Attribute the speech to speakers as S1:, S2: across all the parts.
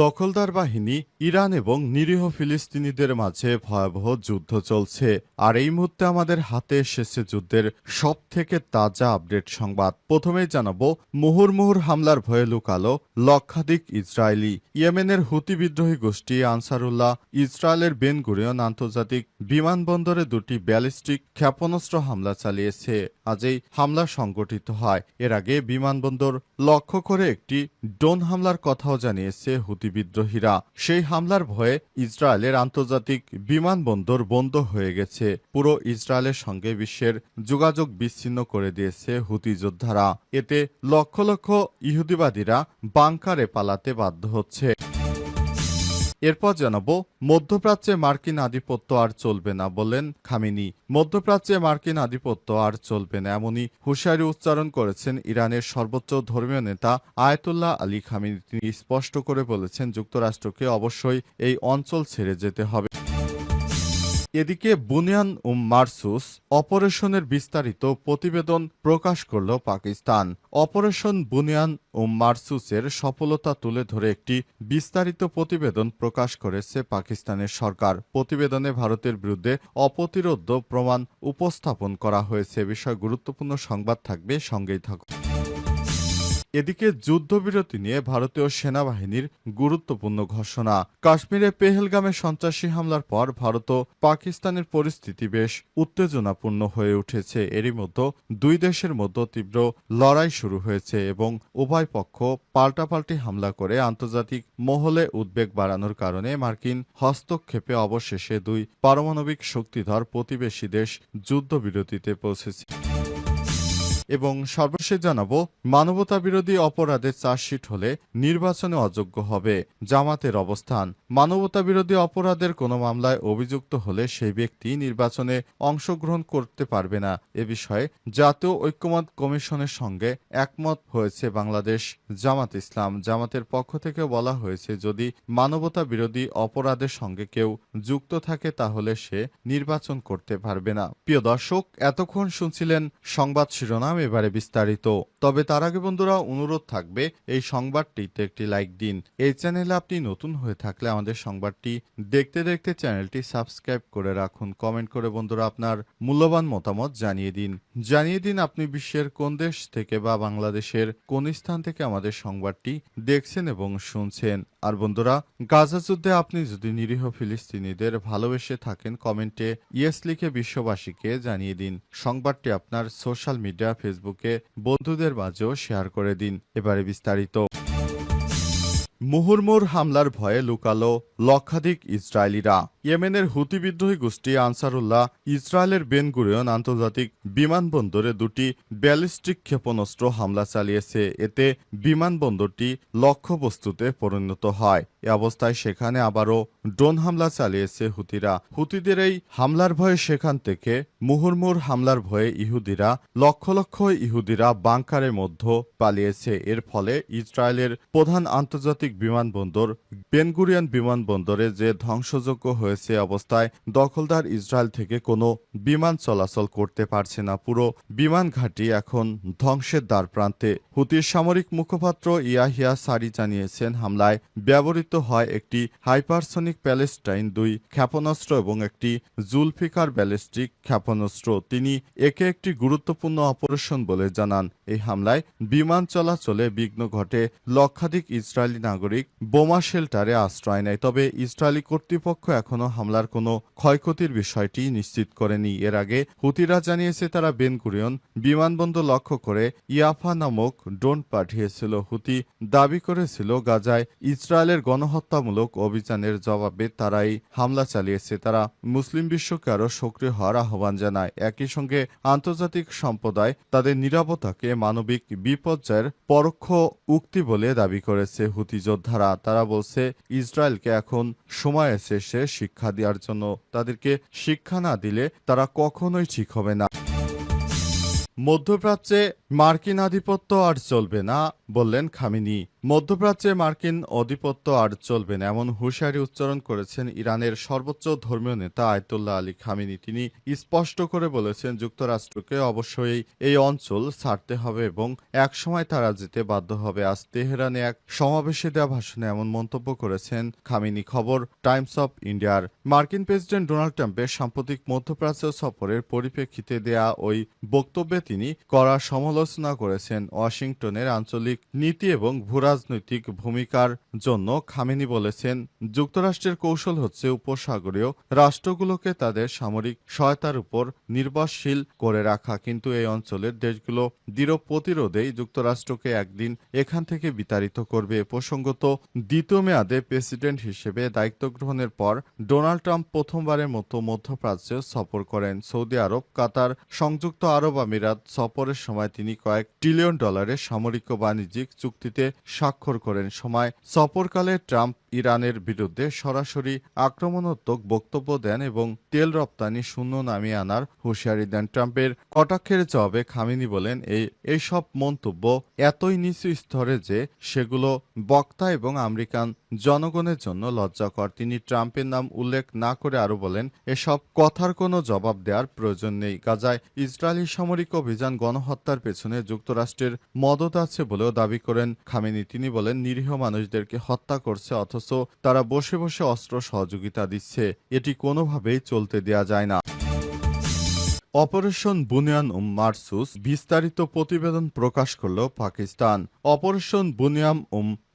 S1: দখলদার বাহিনী ইরান এবং নিরীহ ফিলিস্তিনিদের মাঝে ভয়াবহ যুদ্ধ চলছে। আর এই মুহূর্তে আমাদের হাতে এসেছে যুদ্ধের সবথেকে তাজা আপডেট সংবাদ। প্রথমেই জানাবো, মুহুর্মুহুর হামলার ভয়ে লুকালো লক্ষাধিক ইসরায়েলি। ইয়েমেনের হুতি বিদ্রোহী গোষ্ঠী আনসারুল্লাহ ইসরায়েলের বেন গুরিয়ন আন্তর্জাতিক বিমানবন্দরে দুটি ব্যালিস্টিক ক্ষেপণাস্ত্র হামলা চালিয়েছে। আজ এই হামলা সংঘটিত হয়। এর আগে বিমানবন্দর লক্ষ্য করে একটি ড্রোন হামলার কথাও জানিয়েছে হুতি বিদ্রোহীরা। সেই হামলার ভয়ে ইসরায়েলের আন্তর্জাতিক বিমানবন্দর বন্ধ হয়ে গেছে। পুরো ইসরায়েলের সঙ্গে বিশ্বের যোগাযোগ বিচ্ছিন্ন করে দিয়েছে হুতি যোদ্ধারা। এতে লক্ষ লক্ষ ইহুদিবাদীরা বাংকারে পালাতে বাধ্য হচ্ছে। এরপর জানাবো, মধ্যপ্রাচ্যে মার্কিন আধিপত্য আর চলবে না বললেন খামেনি। মধ্যপ্রাচ্যে মার্কিন আধিপত্য আর চলবে না এমনই হুঁশিয়ারি উচ্চারণ করেছেন ইরানের সর্বোচ্চ ধর্মীয় নেতা আয়াতুল্লাহ আলী খামেনি। তিনি স্পষ্ট করে বলেছেন, যুক্তরাষ্ট্রকে অবশ্যই এই অঞ্চল ছেড়ে যেতে হবে। এদিকে বুনিয়ান মারসুস অপারেশনের বিস্তারিত প্রতিবেদন প্রকাশ করল পাকিস্তান। অপারেশন বুনিয়ান মারসুসের সফলতা তুলে ধরে একটি বিস্তারিত প্রতিবেদন প্রকাশ করেছে পাকিস্তানের সরকার। প্রতিবেদনে ভারতের বিরুদ্ধে অপ্রতিরোধ্য প্রমাণ উপস্থাপন করা হয়েছে। বিষয় গুরুত্বপূর্ণ সংবাদ থাকবে, সঙ্গেই থাকুন। এদিকে যুদ্ধবিরতি নিয়ে ভারতীয় সেনাবাহিনীর গুরুত্বপূর্ণ ঘোষণা। কাশ্মীরে পেহেলগামে সন্ত্রাসী হামলার পর ভারত ও পাকিস্তানের পরিস্থিতি বেশ উত্তেজনাপূর্ণ হয়ে উঠেছে। এরই মধ্যে দুই দেশের মধ্যে তীব্র লড়াই শুরু হয়েছে এবং উভয় পক্ষ পাল্টাপাল্টি হামলা করে আন্তর্জাতিক মহলে উদ্বেগ বাড়ানোর কারণে মার্কিন হস্তক্ষেপে অবশেষে দুই পারমাণবিক শক্তিধর প্রতিবেশী দেশ যুদ্ধবিরতিতে পৌঁছেছে। এবং সর্বশেষ জানাবো, মানবতাবিরোধী অপরাধের চার্জশিট হলে নির্বাচনে অযোগ্য হবে জামাতের অবস্থান। মানবতাবিরোধী অপরাধের কোনো মামলায় অভিযুক্ত হলে সেই ব্যক্তি নির্বাচনে অংশগ্রহণ করতে পারবে না। এ বিষয়ে জাতীয় ঐক্যমত্য কমিশনের সঙ্গে একমত হয়েছে বাংলাদেশ জামাত ইসলাম। জামাতের পক্ষ থেকে বলা হয়েছে, যদি মানবতা বিরোধী অপরাধের সঙ্গে কেউ যুক্ত থাকে তাহলে সে নির্বাচন করতে পারবে না। প্রিয় দর্শক, এতক্ষণ শুনছিলেন সংবাদ শিরোনাম, এবারে বিস্তারিত। তবে তার আগে বন্ধুরা, অনুরোধ থাকবে এই সংবাদটিতে একটি লাইক দিন। এই চ্যানেলে আপনি নতুন হয়ে থাকলে আমাদের সংবাদটি দেখতে দেখতে চ্যানেলটি সাবস্ক্রাইব করে রাখুন। কমেন্ট করে বন্ধুরা আপনার মূল্যবান মতামত জানিয়ে দিন আপনি বিশ্বের কোন দেশ থেকে বা বাংলাদেশের কোন স্থান থেকে আমাদের সংবাদটি দেখছেন এবং শুনছেন। আর বন্ধুরা, গাজা যুদ্ধে আপনি যদি নিরীহ ফিলিস্তিনিদের ভালোবেসে থাকেন, কমেন্টে ইয়েস লিখে বিশ্ববাসীকে জানিয়ে দিন। সংবাদটি আপনার সোশ্যাল মিডিয়া ফেসবুকে বন্ধুদের মাঝেও শেয়ার করে দিন। এবারে বিস্তারিত। মুহুর্মুহুর হামলার ভয়ে লুকালো লক্ষাধিক ইসরায়েলিরা। ইয়েমেনের হুতি বিদ্রোহী গোষ্ঠী আনসারুল্লাহ ইসরায়েলের বেন গুরিয়ন আন্তর্জাতিক বিমানবন্দরে দুটি ব্যালিস্টিক ক্ষেপণাস্ত্র হামলা চালিয়েছে। এতে বিমানবন্দরটি লক্ষ্যবস্তুতে পরিণত হয়। এ অবস্থায় সেখানে আবারও ড্রোন হামলা চালিয়েছে হুতিরা। হুতিদের এই হামলার ভয়ে সেখান থেকে মুহুর্মুহুর হামলার ভয়ে লক্ষ লক্ষ ইহুদিরা বাংকারের মধ্যে পালিয়েছে। এর ফলে ইসরায়েলের প্রধান আন্তর্জাতিক বিমানবন্দর বেন গুরিয়ন বিমানবন্দরে যে ধ্বংসযজ্ঞ হয়েছে অবস্থায় দখলদার ইসরায়েল থেকে কোনো বিমান চলাচল করতে পারছে না। পুরো বিমান ঘাঁটি এখন ধ্বংসের দ্বার প্রান্তে। হুতির সামরিক মুখপাত্র ইয়াহিয়া সারি জানিয়েছেন, হামলায় ব্যবহৃত হয় একটি হাইপারসনিক প্যালেস্টাইন 2 ক্ষেপণাস্ত্র এবং একটি জুলফিকার ব্যালিস্টিক ক্ষেপণাস্ত্র। তিনি একে একটি গুরুত্বপূর্ণ অপারেশন বলে জানান। এই হামলায় বিমান চলাচলে বিঘ্ন ঘটে। লক্ষাধিক ইসরায়েলি নাগরিক বোমা শেল্টারে আশ্রয় নেয়। তবে ইসরায়েলি কর্তৃপক্ষ এখনও হামলার কোনো ক্ষয়ক্ষতির বিষয়টি নিশ্চিত করেনি। এর আগে হুতিরা জানিয়েছে তারা বেন গুরিয়ন বিমানবন্দর লক্ষ্য করে ইয়াফা নামক ড্রোন পাঠিয়েছিল। হুতি দাবি করেছিল গাজায় ইসরায়েলের গণহত্যামূলক অভিযানের জবাবে তারাই হামলা চালিয়েছে। তারা মুসলিম বিশ্বকে আরও সক্রিয় হওয়ার আহ্বান জানায়। একই সঙ্গে আন্তর্জাতিক সম্প্রদায় তাদের নিরাপত্তাকে মানবিক বিপর্যয়ের পরোক্ষ উক্তি বলে দাবি করেছে হুতি যোদ্ধারা। তারা বলছে, ইসরায়েলকে এখন সময় এসেছে শিক্ষা দেওয়ার জন্য। তাদেরকে শিক্ষা না দিলে তারা কখনোই ঠিক হবে না। মধ্যপ্রাচ্যে মার্কিন আধিপত্য আর চলবে না বললেন খামেনি। মধ্যপ্রাচ্যে মার্কিন আধিপত্য আর চলবে না এমন হুঁশিয়ারি উচ্চারণ করেছেন ইরানের সর্বোচ্চ ধর্মীয় নেতা আয়াতুল্লাহ আলী খামেনি। তিনি স্পষ্ট করে বলেছেন, যুক্তরাষ্ট্রকে অবশ্যই এই অঞ্চল ছাড়তে হবে এবং একসময় তারা যেতে বাধ্য হবে। আজ তেহরানে এক সমাবেশে দেওয়া ভাষণে এমন মন্তব্য করেছেন খামেনি। খবর টাইমস অফ ইন্ডিয়ার। মার্কিন প্রেসিডেন্ট ডোনাল্ড ট্রাম্পের সাম্প্রতিক মধ্যপ্রাচ্য সফরের পরিপ্রেক্ষিতে দেয়া ওই বক্তব্যে তিনি কড়া সমালোচনা করেছেন ওয়াশিংটনের আঞ্চলিক নীতি এবং ভূরাজনৈতিক ভূমিকার জন্য। খামেনি বলেছেন, যুক্তরাষ্ট্রের কৌশল হচ্ছে উপসাগরীয় রাষ্ট্রগুলোকে তাদের সামরিক সহায়তার উপর নির্ভরশীল করে রাখা, কিন্তু এই অঞ্চলের দেশগুলো দৃঢ় প্রতিরোধেই যুক্তরাষ্ট্রকে একদিন এখান থেকে বিতাড়িত করবে। প্রসঙ্গত, দ্বিতীয় মেয়াদে প্রেসিডেন্ট হিসেবে দায়িত্ব গ্রহণের পর ডোনাল্ড ট্রাম্প প্রথমবারের মতো মধ্যপ্রাচ্যে সফর করেন। সৌদি আরব, কাতার, সংযুক্ত আরব আমিরাত সফরের সময় তিনি কয়েক ট্রিলিয়ন ডলারের সামরিক ও বাণিজ্যিক চুক্তিতে স্বাক্ষর করেন। সফরকালে ট্রাম্প ইরানের বিরুদ্ধে সরাসরি আক্রমণাত্মক বক্তব্য দেন এবং তেল রপ্তানি শূন্য নামিয়ে আনার হুঁশিয়ারি দেন। ট্রাম্পের কটাক্ষের জবাবে খামেনি বলেন, এইসব মন্তব্য এতই নিচু স্তরে যে সেগুলো বক্তা এবং আমেরিকান জনগণের জন্য লজ্জাকর। তিনি ট্রাম্পের নাম উল্লেখ না করে আরও বলেন, এসব কথার কোনো জবাব দেওয়ার প্রয়োজন নেই। গাজায় ইসরায়েলি সামরিক অভিযান গণহত্যার পেছনে যুক্তরাষ্ট্রের মদত আছে বলেও দাবি করেন খামেনি। তিনি বলেন, নিরীহ মানুষদেরকে হত্যা করছে অথচ তারা বসে বসে অস্ত্র সহযোগিতা দিচ্ছে। এটি কোনোভাবেই চলতে দেয়া যায় না। অপারেশন বুনিয়ান মারসুস বিস্তারিত প্রতিবেদন প্রকাশ করল পাকিস্তান। অপারেশন বুনিয়ান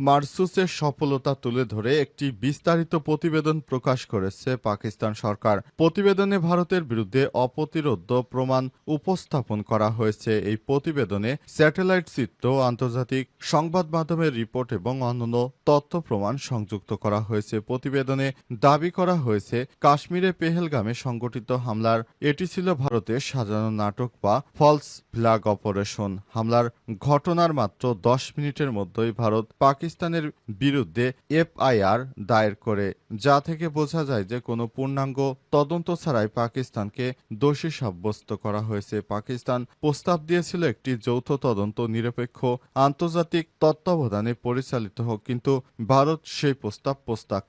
S1: মারসুসের সফলতা তুলে ধরে একটি বিস্তারিত প্রতিবেদন প্রকাশ করেছে পাকিস্তান সরকার। প্রতিবেদনে ভারতের বিরুদ্ধে অপ্রতিরোধ্য প্রমাণ উপস্থাপন করা হয়েছে। এই প্রতিবেদনে স্যাটেলাইট চিত্র, আন্তর্জাতিক সংবাদ মাধ্যমের রিপোর্ট এবং অন্যান্য তথ্য প্রমাণ সংযুক্ত করা হয়েছে। প্রতিবেদনে দাবি করা হয়েছে, কাশ্মীরে পেহেলগামে সংগঠিত হামলার এটি ছিল ভারতের সাজানো নাটক বা ফলস ফ্ল্যাগ অপারেশন। হামলার ঘটনার মাত্র 10 মিনিটের মধ্যেই ভারত পাকিস্তানের বিরুদ্ধে এফআইআর দায়ের করে, যা থেকে বোঝা যায় যে কোনো পূর্ণাঙ্গ তদন্ত ছাড়াই পাকিস্তানকে দোষী সাব্যস্ত করা হয়েছে। পাকিস্তান প্রস্তাব দিয়েছিল একটি যৌথ তদন্ত নিরপেক্ষ আন্তর্জাতিক তত্ত্বাবধানে পরিচালিত হোক, কিন্তু ভারত সেই প্রস্তাব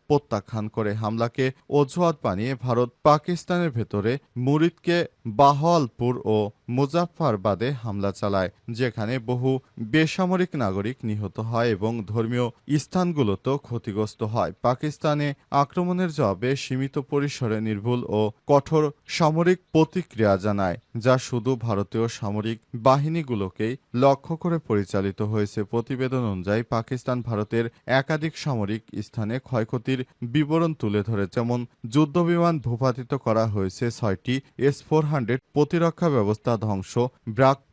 S1: প্রত্যাখ্যান করে। হামলাকে অজুহাত বানিয়ে ভারত পাকিস্তানের ভেতরে মুরিদকে বাহওয়ালপুর ও মুজাফফরাবাদে হামলা চালায়, যেখানে বহু বেসামরিক নাগরিক নিহত হয় এবং ধর্মীয় স্থানগুলোতেও ক্ষতিগ্রস্ত হয়। পাকিস্তানে আক্রমণের জবাবে সীমিত পরিসরে নির্ভুল ও কঠোর সামরিক প্রতিক্রিয়া জানায়, যা শুধু ভারতীয় সামরিক বাহিনীগুলোকেই লক্ষ্য করে পরিচালিত হয়েছে। প্রতিবেদন অনুযায়ী পাকিস্তান ভারতের একাধিক সামরিক স্থানে ক্ষয়ক্ষতির বিবরণ তুলে ধরে, যেমন যুদ্ধবিমান ভূপাতিত করা হয়েছে, 6টি S-400 প্রতিরক্ষা ব্যবস্থা ধ্বংস,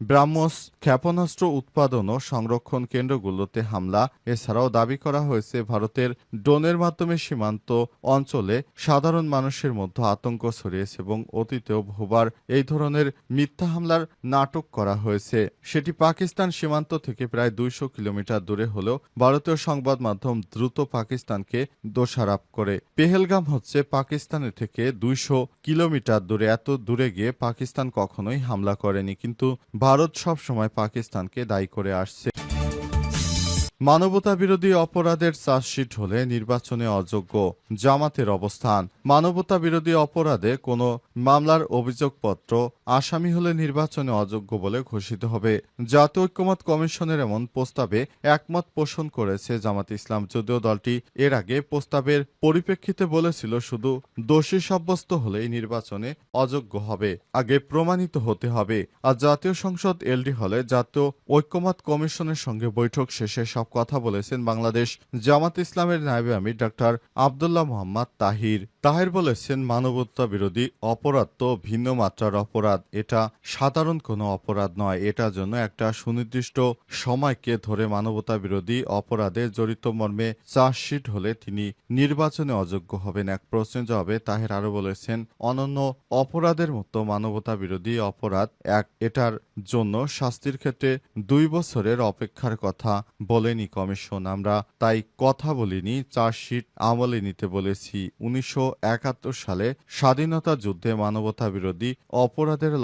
S1: ব্রাহ্মস ক্ষেপণাস্ত্র উৎপাদন ও সংরক্ষণ কেন্দ্রগুলোতে হামলা। এছাড়াও দাবি করা হয়েছে, ভারতের ড্রোনের মাধ্যমে সীমান্ত অঞ্চলে সাধারণ মানুষের মধ্যে আতঙ্ক ছড়িয়েছে এবং অতীতেও বহুবার এই ধরনের মিথ্যা হামলার নাটক করা হয়েছে। সেটি পাকিস্তান সীমান্ত থেকে প্রায় 200 কিলোমিটার দূরে হলেও ভারতীয় সংবাদ মাধ্যম দ্রুত পাকিস্তানকে দোষারোপ করে। পেহেলগাম হচ্ছে পাকিস্তানের থেকে 200 কিলোমিটার দূরে। এত দূরে গিয়ে পাকিস্তান কখনোই হামলা করেনি, কিন্তু ভারত সবসময় পাকিস্তানকে দায়ী করে আসছে। মানবতাবিরোধী অপরাধের চার্জশিট হলে নির্বাচনে অযোগ্য, জামাতের অবস্থান। মানবতাবিরোধী অপরাধে কোনো মামলার অভিযোগপত্র আসামি হলে নির্বাচনে অযোগ্য বলে ঘোষিত হবে। জাতীয় ঐক্যমত কমিশনের এমন প্রস্তাবে একমত পোষণ করেছে জামাত ইসলাম, যদিও দলটি এর আগে প্রস্তাবের পরিপ্রেক্ষিতে বলেছিল, শুধু দোষী সাব্যস্ত হলেই নির্বাচনে অযোগ্য হবে, আগে প্রমাণিত হতে হবে। আর জাতীয় সংসদ এলডি হলে জাতীয় ঐক্যমত কমিশনের সঙ্গে বৈঠক শেষে সব কথা বলেছেন বাংলাদেশ জামাত ইসলামের নায়েবে আমির ডাক্তার আব্দুল্লাহ মোহাম্মদ তাহির বলেছেন, মানবতা বিরোধী অপরাধ তো ভিন্ন মাত্রার অপরাধ। এটা সাধারণ কোনো অপরাধ নয়। এটার জন্য একটা সুনির্দিষ্ট সময়কে ধরে মানবতা বিরোধী অপরাধে জড়িত মর্মে চার্জশিট হলে তিনি নির্বাচনে অযোগ্য হবেন। এক প্রশ্নের জবাবে তাহের আরো বলেছেন, অনন্য অপরাধের মতো মানবতা বিরোধী অপরাধ এটার জন্য শাস্তির ক্ষেত্রে 2 বছরের অপেক্ষার কথা বলেনি করেনি কমিশন। আমরা তাই কথা বলিনি, চার্জশিট আমলে নিতে বলেছি। ১৯৭১ সালে স্বাধীনতা যুদ্ধে মানবতাবিরোধী অপরাধের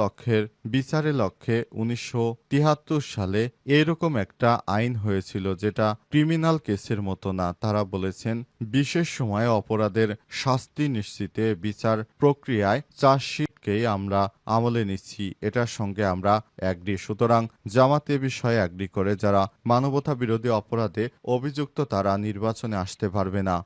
S1: বিচারের লক্ষ্যে ১৯৭৩ সালে এরকম একটা আইন হয়েছিল, যেটা ক্রিমিনাল কেসের মতো না। তারা বলেছেন বিশেষ সময়ে অপরাধের শাস্তি নিশ্চিতে বিচার প্রক্রিয়ায় চার্জশিটকেই আমরা আমলে নিচ্ছি। এটার সঙ্গে আমরা এগ্রি। সুতরাং জামাত এ বিষয়ে এগ্রি করে। যারা মানবতা বিরোধী অপরাধে অভিযুক্ত তারা নির্বাচনে আসতে পারবে না।